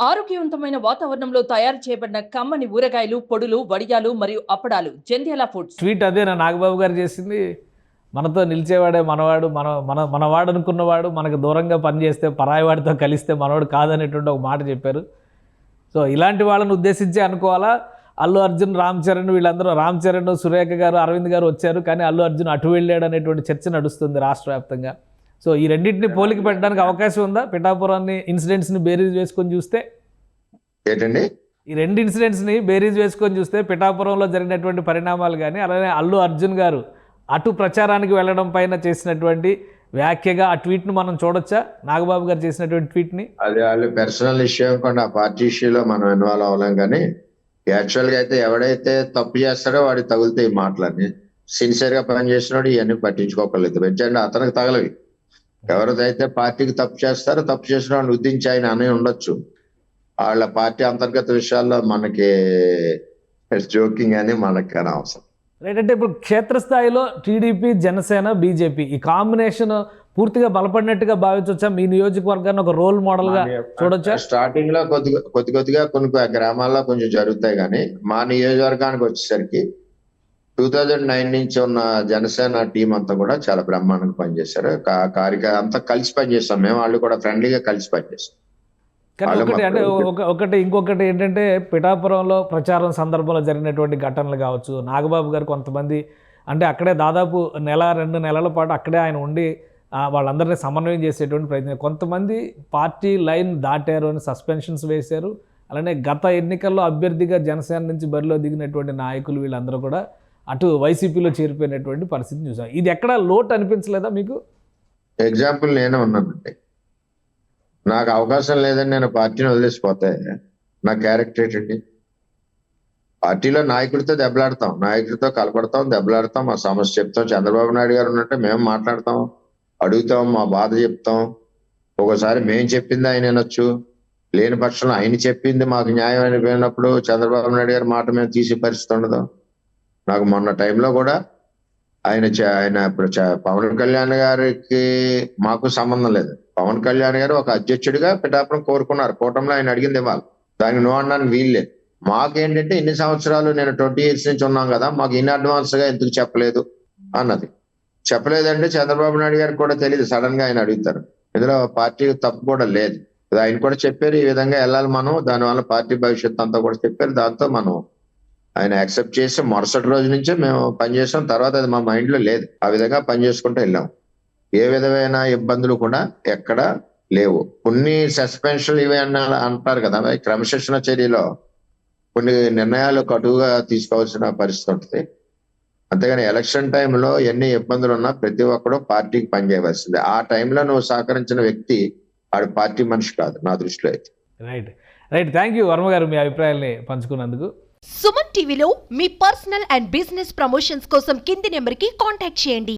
ఆరోగ్యవంతమైన వాతావరణంలో తయారు చేయబడిన కమ్మని ఊరగాయలు, పొడులు, వడియాలు మరియు అప్పడాలు జంధ్యాల ఫుడ్స్. ట్వీట్ అదేనా నాగబాబు గారు చేసింది? మనతో నిలిచేవాడే మనవాడు, మన మన మనవాడు అనుకున్నవాడు మనకు దూరంగా పనిచేస్తే పరాయివాడితో కలిస్తే మనవాడు కాదనేటువంటి ఒక మాట చెప్పారు. సో ఇలాంటి వాళ్ళని ఉద్దేశించి అనుకోవాలా? అల్లు అర్జున్, రామ్ చరణ్ వీళ్ళందరూ, రామ్ చరణ్, సురేఖ గారు, అరవింద్ గారు వచ్చారు, కానీ అల్లు అర్జున్ అటు వెళ్ళాడు అనేటువంటి చర్చ నడుస్తుంది రాష్ట్ర వ్యాప్తంగా. సో ఈ రెండింటిని పోలిక పెట్టడానికి అవకాశం ఉందా? పిఠాపురాన్ని ఇన్సిడెంట్స్ని బేరీజ్ వేసుకొని చూస్తే ఏంటండి, ఈ రెండు ఇన్సిడెంట్స్ని బేరీజ్ వేసుకొని చూస్తే పిఠాపురంలో జరిగినటువంటి పరిణామాలు కానీ, అలానే అల్లు అర్జున్ గారు అటు ప్రచారానికి వెళ్ళడం పైన చేసినటువంటి వ్యాఖ్యగా ఆ ట్వీట్ను మనం చూడొచ్చా? నాగబాబు గారు చేసినటువంటి ట్వీట్ని. అది వాళ్ళు పర్సనల్ ఇష్యూ అనుకోండి, ఆ పార్టీ ఇష్యూలో మనం ఇన్వాల్వ్ అవ్వలేం. కానీ యాక్చువల్గా అయితే ఎవడైతే తప్పు చేస్తాడో వాడికి తగులుతాయి మాటలన్నీ. సిన్సియర్గా పనిచేసినోడు ఇవన్నీ పట్టించుకోకలేదు. వెంటనే అతనికి తగలవి. ఎవరిదైతే పార్టీకి తప్పు చేస్తారో, తప్పు చేసిన వాడిని ఉద్దించి ఆయన అని ఉండొచ్చు. వాళ్ళ పార్టీ అంతర్గత విషయాల్లో మనకి జోకింగ్ అని మనకి అనవసరం. రైట్. అంటే ఇప్పుడు క్షేత్రస్థాయిలో టీడీపీ, జనసేన, బీజేపీ ఈ కాంబినేషన్ పూర్తిగా బలపడినట్టుగా భావించవచ్చా? మీ నియోజకవర్గాన్ని ఒక రోల్ మోడల్ గా చూడొచ్చా? స్టార్టింగ్ లో కొద్దిగా కొన్ని గ్రామాల్లో కొంచెం జరుగుతాయి, కానీ మా నియోజకవర్గానికి వచ్చేసరికి 2009 నుంచి ఉన్న జనసేన టీం అంతా కూడా చాలా బ్రహ్మాండంగా పనిచేశారు. అంతా కలిసి పనిచేస్తాం మేము, వాళ్ళు కూడా ఫ్రెండ్లీగా కలిసి పనిచేస్తాం. కానీ ఇంకొకటి ఏంటంటే పిఠాపురంలో ప్రచారం సందర్భంలో జరిగినటువంటి ఘటనలు కావచ్చు, నాగబాబు గారు కొంతమంది అంటే అక్కడే దాదాపు 1-2 నెలల పాటు అక్కడే ఆయన ఉండి వాళ్ళందరినీ సమన్వయం చేసేటువంటి ప్రయత్నం. కొంతమంది పార్టీ లైన్ దాటారు అని సస్పెన్షన్స్ వేశారు. అలానే గత ఎన్నికల్లో అభ్యర్థిగా జనసేన నుంచి బరిలో దిగినటువంటి నాయకులు వీళ్ళందరూ కూడా అటు వైసీపీలో చేరిపోయినటువంటి పరిస్థితిని చూసాం. ఇది ఎక్కడా లోటు అనిపించలేదా మీకు? ఎగ్జాంపుల్ నేనే ఉన్నానండి. నాకు అవకాశం లేదని నేను పార్టీని వదిలేసిపోతే నా క్యారెక్టర్ ఏంటండి? పార్టీలో నాయకుడితో దెబ్బలాడతాం, నాయకుడితో కలపడతాం, దెబ్బలాడతాం, మా సమస్య చెప్తాం. చంద్రబాబు నాయుడు గారు ఉన్నట్టే మేము మాట్లాడతాం, అడుగుతాం, మా బాధ చెప్తాం. ఒకసారి మేము చెప్పింది ఆయన వినొచ్చు, లేని పక్షంలో ఆయన చెప్పింది మాకు న్యాయం అనిపోయినప్పుడు చంద్రబాబు నాయుడు గారి మాట మేము తీసే పరిస్థితి ఉండదు. నాకు మొన్న టైంలో కూడా ఆయన ఇప్పుడు పవన్ కళ్యాణ్ గారికి మాకు సంబంధం లేదు. పవన్ కళ్యాణ్ గారు ఒక అధ్యక్షుడిగా పిఠాపురం కోరుకున్నారు, కూటమిలో ఆయన అడిగింది ఇవ్వాలి, దానికి నో అనడానికి వీల్లేదు. మాకేంటంటే ఇన్ని సంవత్సరాలు నేను 20 years నుంచి ఉన్నాం కదా, మాకు ఇన్ అడ్వాన్స్ గా ఎందుకు చెప్పలేదు అన్నది. చెప్పలేదంటే చంద్రబాబు నాయుడు గారికి కూడా తెలియదు, సడన్ గా ఆయన అడుగుతారు. ఇందులో పార్టీ తప్పు కూడా లేదు. ఆయన కూడా చెప్పారు ఈ విధంగా వెళ్ళాలి మనం, దానివల్ల పార్టీ భవిష్యత్తు అంతా కూడా చెప్పారు. దాంతో మనం ఆయన యాక్సెప్ట్ చేసి మరుసటి రోజు నుంచే మేము పనిచేసాం. తర్వాత అది మా మైండ్ లో లేదు, ఆ విధంగా పనిచేసుకుంటూ వెళ్ళాం. ఏ విధమైన ఇబ్బందులు కూడా ఎక్కడ లేవు. కొన్ని సస్పెన్షన్ ఇవి అంటారు కదా, క్రమశిక్షణ చర్యలో కొన్ని నిర్ణయాలు కటువుగా తీసుకోవాల్సిన పరిస్థితి ఉంటుంది. అంతేగాని ఎలక్షన్ టైంలో ఎన్ని ఇబ్బందులు ఉన్నా ప్రతి ఒక్కడు పార్టీకి పనిచేయవలసిందే. ఆ టైంలో నువ్వు సహకరించిన వ్యక్తి ఆడు పార్టీ మనిషి కాదు నా దృష్టిలో అయితే. రైట్. థ్యాంక్ యూ వర్మ గారు, మీ అభిప్రాయాల్ని పంచుకున్నందుకు. సుమన్ టీవీలో మీ పర్సనల్ అండ్ బిజినెస్ ప్రమోషన్స్ కోసం కింది నెంబర్కి కాంటాక్ట్ చేయండి.